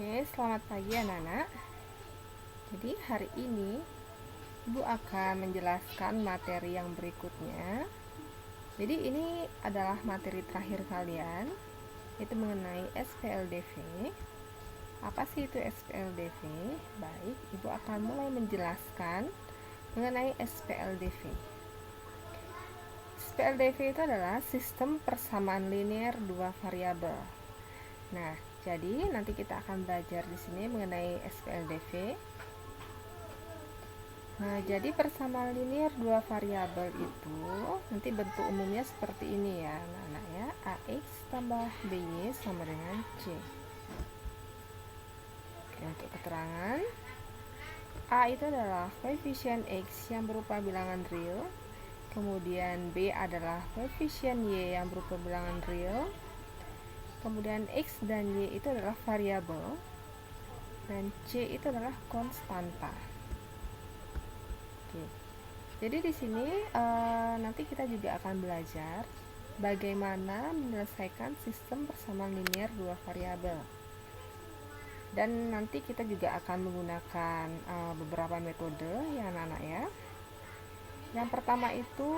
Oke, selamat pagi anak-anak. Jadi hari ini Ibu akan menjelaskan materi yang berikutnya. Jadi ini adalah materi terakhir kalian, yaitu mengenai SPLDV. Apa sih itu SPLDV? Baik, Ibu akan mulai menjelaskan mengenai SPLDV. SPLDV itu adalah sistem persamaan linear dua variabel. Nah, jadi nanti kita akan belajar di sini mengenai SPLDV. Nah, jadi persamaan linear dua variabel itu nanti bentuk umumnya seperti ini ya, anak-anak ya. AX tambah BY sama dengan C. Oke, untuk keterangan, A itu adalah koefisien X yang berupa bilangan real, kemudian B adalah koefisien Y yang berupa bilangan real, kemudian X dan Y itu adalah variabel, dan C itu adalah konstanta. Oke. Jadi di sini nanti kita juga akan belajar bagaimana menyelesaikan sistem persamaan linear dua variabel. Dan nanti kita juga akan menggunakan beberapa metode ya anak-anak ya. Yang pertama itu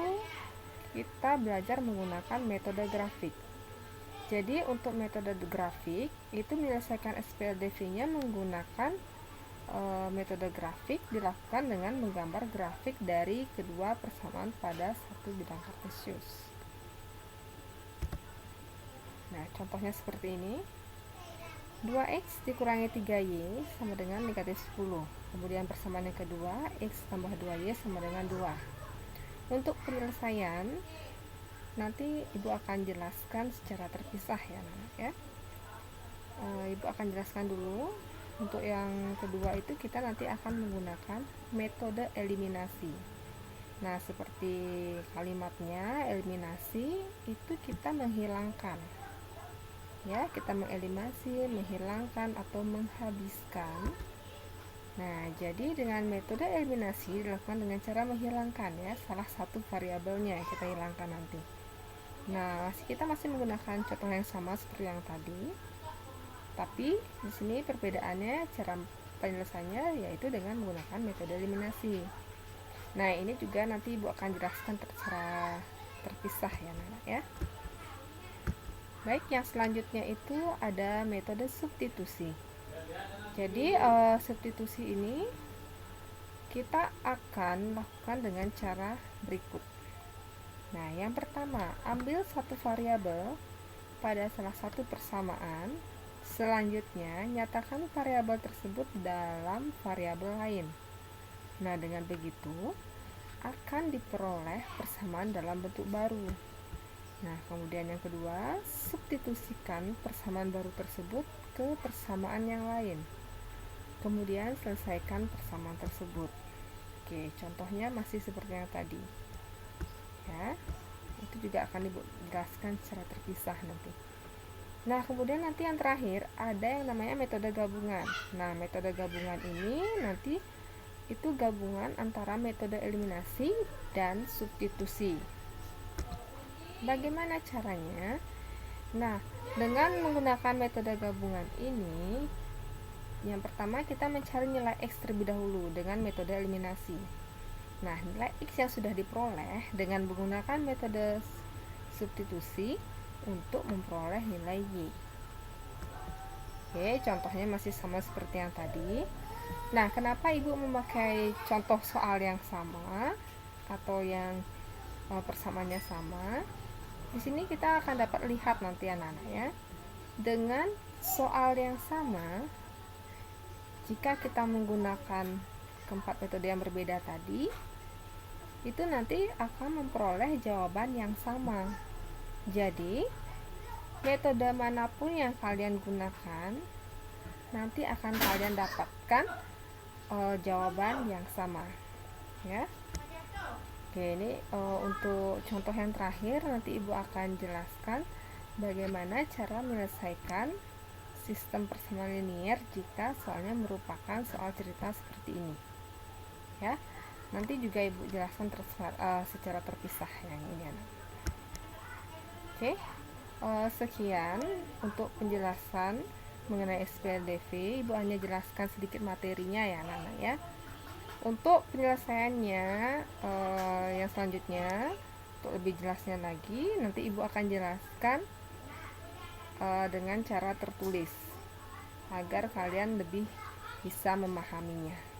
kita belajar menggunakan metode grafik. Jadi untuk metode grafik itu menyelesaikan SPLDV-nya menggunakan metode grafik dilakukan dengan menggambar grafik dari kedua persamaan pada satu bidang kartesius. Nah, contohnya seperti ini. 2x dikurangi 3y sama dengan negatif 10. Kemudian persamaan yang kedua, x tambah 2y sama dengan 2. Untuk penyelesaian, nanti Ibu akan jelaskan secara terpisah ya, anak ya. Ibu akan jelaskan dulu. Untuk yang kedua itu kita nanti akan menggunakan metode eliminasi. Nah, seperti kalimatnya, eliminasi itu kita menghilangkan. Ya, kita mengeliminasi, menghilangkan atau menghabiskan. Nah, jadi dengan metode eliminasi dilakukan dengan cara menghilangkan ya salah satu variabelnya yang kita hilangkan nanti. Nah, kita masih menggunakan contoh yang sama seperti yang tadi. Tapi di sini perbedaannya cara penyelesaiannya yaitu dengan menggunakan metode eliminasi. Nah, ini juga nanti Ibu akan jelaskan secara terpisah ya, anak ya. Baik, yang selanjutnya itu ada metode substitusi. Jadi substitusi ini kita akan lakukan dengan cara berikut. Nah, yang pertama, ambil satu variabel pada salah satu persamaan. Selanjutnya, nyatakan variabel tersebut dalam variabel lain. Nah, dengan begitu akan diperoleh persamaan dalam bentuk baru. Nah, kemudian yang kedua, substitusikan persamaan baru tersebut ke persamaan yang lain. Kemudian selesaikan persamaan tersebut. Oke, contohnya masih seperti yang tadi. Ya, itu juga akan dijelaskan secara terpisah nanti. Nah, kemudian nanti yang terakhir ada yang namanya metode gabungan. Nah, metode gabungan ini nanti itu gabungan antara metode eliminasi dan substitusi. Bagaimana caranya? Nah, dengan menggunakan metode gabungan ini, yang pertama kita mencari nilai X terlebih dahulu dengan metode eliminasi. Nah, nilai X yang sudah diperoleh dengan menggunakan metode substitusi untuk memperoleh nilai Y. Oke, contohnya masih sama seperti yang tadi. Nah, kenapa Ibu memakai contoh soal yang sama atau yang persamaannya sama? Di sini kita akan dapat lihat nanti anak-anak ya. Dengan soal yang sama, jika kita menggunakan keempat metode yang berbeda tadi, itu nanti akan memperoleh jawaban yang sama. Jadi, metode manapun yang kalian gunakan, nanti akan kalian dapatkan jawaban yang sama. Ya. Oke, ini untuk contoh yang terakhir nanti Ibu akan jelaskan bagaimana cara menyelesaikan sistem persamaan linear jika soalnya merupakan soal cerita seperti ini. Ya. Nanti juga Ibu jelaskan secara terpisah yang ini anak. Oke. Sekian untuk penjelasan mengenai SPLDV, Ibu hanya jelaskan sedikit materinya ya anak-anak ya. Untuk penyelesaiannya yang selanjutnya, untuk lebih jelasnya lagi, nanti Ibu akan jelaskan dengan cara tertulis agar kalian lebih bisa memahaminya.